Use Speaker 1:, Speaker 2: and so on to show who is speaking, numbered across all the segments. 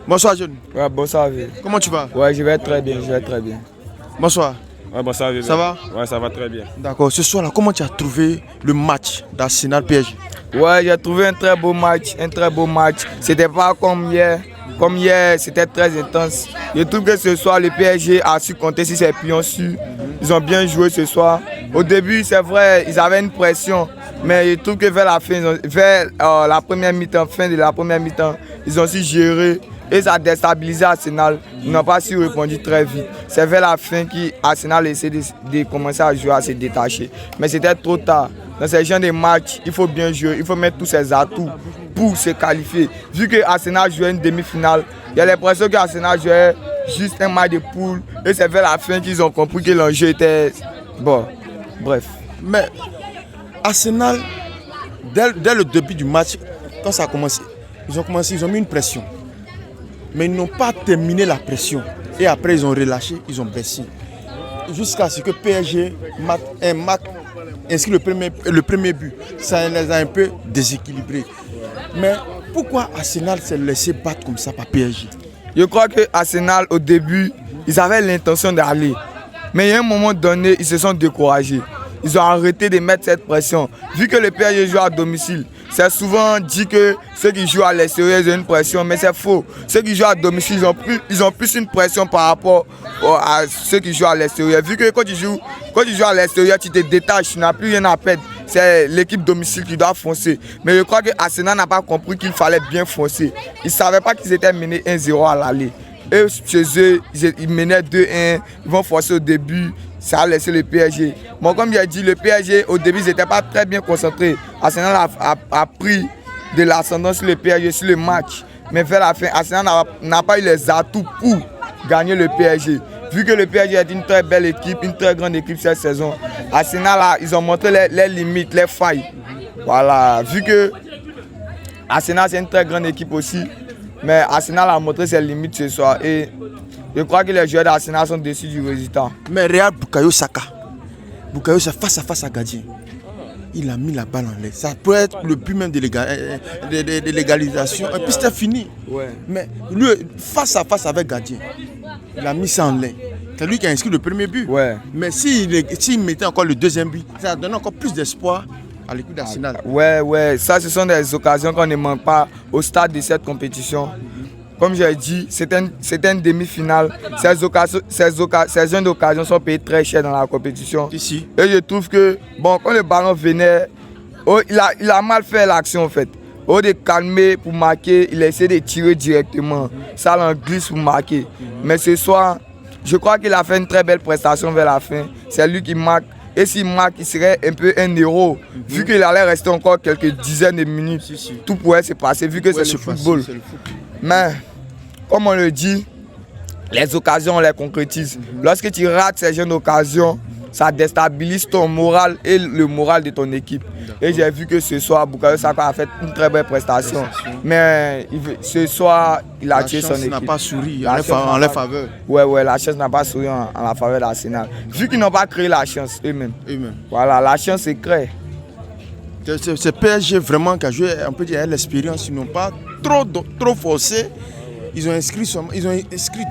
Speaker 1: Bonsoir, jeune.
Speaker 2: Ouais, bonsoir, vie.
Speaker 1: Comment tu vas?
Speaker 2: Ouais, je vais très bien, je vais très bien.
Speaker 1: Bonsoir.
Speaker 3: Ouais, bonsoir, vie.
Speaker 1: Ça va?
Speaker 3: Ouais, ça va très bien.
Speaker 1: D'accord. Ce soir-là, comment tu as trouvé le match d'Arsenal PSG?
Speaker 2: Ouais, j'ai trouvé un très beau match, C'était pas comme hier. Comme hier, c'était très intense. Je trouve que ce soir, le PSG a su compter sur ses pions sûrs. Ils ont bien joué ce soir. Au début, c'est vrai, ils avaient une pression. Mais je trouve que vers la fin, la première mi-temps, fin de la première mi-temps, ils ont su gérer. Et ça a déstabilisé Arsenal. Ils n'ont pas su répondre très vite. C'est vers la fin qu'Arsenal a essayé de commencer à jouer, à se détacher. Mais c'était trop tard. Dans ces genres de matchs, il faut bien jouer, il faut mettre tous ses atouts pour se qualifier. Vu que Arsenal jouait une demi-finale, il y a l'impression qu'Arsenal jouait juste un match de poule. Et c'est vers la fin qu'ils ont compris que l'enjeu était... Bon, bref.
Speaker 1: Mais Arsenal, dès le début du match, quand ça a commencé, ils ont mis une pression. Mais ils n'ont pas terminé la pression. Et après, ils ont relâché, ils ont baissé. Jusqu'à ce que PSG inscrit le premier but. Ça les a un peu déséquilibrés. Mais pourquoi Arsenal s'est laissé battre comme ça par PSG?
Speaker 2: Je crois que Arsenal, au début, ils avaient l'intention d'aller. Mais à un moment donné, ils se sont découragés. Ils ont arrêté de mettre cette pression. Vu que le PSG joue à domicile, c'est souvent dit que ceux qui jouent à l'extérieur ont une pression, mais c'est faux. Ceux qui jouent à domicile, ils ont plus une pression par rapport à ceux qui jouent à l'extérieur. Vu que quand tu joues à l'extérieur, tu te détaches, tu n'as plus rien à perdre. C'est l'équipe domicile qui doit foncer. Mais je crois que Arsenal n'a pas compris qu'il fallait bien foncer. Ils ne savaient pas qu'ils étaient menés 1-0 à l'aller. Et chez eux, ils menaient 2-1, ils vont forcer au début, ça a laissé le PSG. Bon, comme j'ai dit, le PSG, au début, ils n'étaient pas très bien concentrés. Arsenal a pris de l'ascendance sur le PSG, sur le match. Mais vers la fin, Arsenal n'a pas eu les atouts pour gagner le PSG. Vu que le PSG est une très belle équipe, une très grande équipe cette saison, Arsenal, ils ont montré les limites, les failles. Voilà, vu que Arsenal, c'est une très grande équipe aussi. Mais Arsenal a montré ses limites ce soir et je crois que les joueurs d'Arsenal sont déçus du résultat.
Speaker 1: Mais regarde Bukayo Saka. Bukayo Saka face à face à gardien. Il a mis la balle en l'air. Ça peut être le but même de légalisation. Et puis c'était fini.
Speaker 2: Ouais.
Speaker 1: Mais lui, face à face avec gardien, il a mis ça en l'air. C'est lui qui a inscrit le premier but.
Speaker 2: Ouais.
Speaker 1: Mais s'il mettait encore le deuxième but, ça donne encore plus d'espoir à l'équipe d'Arsenal.
Speaker 2: Ouais, ça ce sont des occasions qu'on ne manque pas au stade de cette compétition. Comme j'ai dit, c'était une demi-finale. Ces jeunes d'occasion sont payées très cher dans la compétition.
Speaker 1: Ici.
Speaker 2: Et je trouve que, bon, quand le ballon venait, il a mal fait l'action en fait. Au lieu de calmer pour marquer, il a essayé de tirer directement. Ça l'en glisse pour marquer. Mais ce soir, je crois qu'il a fait une très belle prestation vers la fin. C'est lui qui marque. Et s'il marque, il serait un peu un héros. Vu qu'il allait rester encore quelques dizaines de minutes, tout pourrait se passer, vu que c'est le football. Mais, comme on le dit, les occasions, on les concrétise. Lorsque tu rates ces jeunes occasions, ça déstabilise ton moral et le moral de ton équipe. Et j'ai vu que ce soir, Bukayo Saka a fait une très belle prestation. Mais ce soir, il a tué son équipe.
Speaker 1: La chance n'a pas souri en leur faveur.
Speaker 2: Ouais, la chance n'a pas souri en la faveur d'Arsenal. Vu qu'ils n'ont pas créé la chance eux-mêmes. Voilà, la chance se crée.
Speaker 1: C'est PSG vraiment qui a joué un peu l'expérience. Ils n'ont pas trop forcé. Ils ont inscrit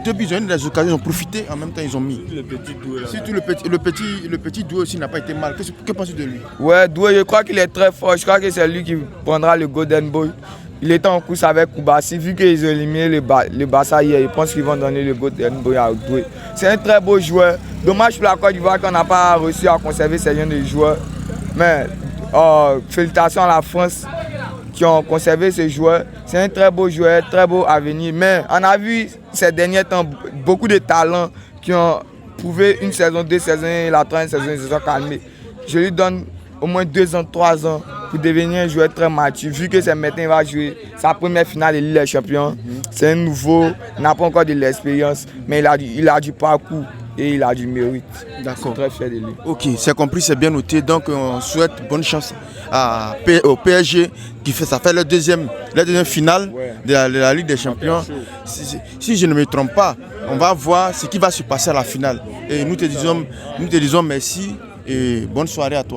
Speaker 1: 2 buts, ils ont eu des occasions, ils ont profité, en même temps ils ont mis.
Speaker 3: Le petit Doué là.
Speaker 1: Surtout le petit Doué aussi n'a pas été mal. Que penses-tu de lui?
Speaker 2: Ouais, Doué, je crois qu'il est très fort. Je crois que c'est lui qui prendra le Golden Boy. Il était en course avec Koubassi. Vu qu'ils ont éliminé le Barça hier, je pense qu'ils vont donner le Golden Boy à Doué. C'est un très beau joueur. Dommage pour la Côte d'Ivoire qu'on n'a pas réussi à conserver ces jeunes de joueurs. Mais félicitations à la France qui ont conservé ce joueur. C'est un très beau joueur, très beau avenir. Mais on a vu ces derniers temps beaucoup de talents qui ont prouvé une saison, 2 saisons, et la 3e saison, ils se sont calmés. Je lui donne au moins 2 ans, 3 ans pour devenir un joueur très mature. Vu que c'est maintenant il va jouer sa première finale de Ligue des Champions. C'est un nouveau, il n'a pas encore de l'expérience, mais il a du parcours et il a du mérite.
Speaker 1: D'accord.
Speaker 2: Je suis très fier de lui.
Speaker 1: Ok, c'est compris, c'est bien noté. Donc on souhaite bonne chance au PSG qui fait la deuxième finale de la Ligue des Champions. Si je ne me trompe pas, on va voir ce qui va se passer à la finale. Et nous te disons merci et bonne soirée à toi.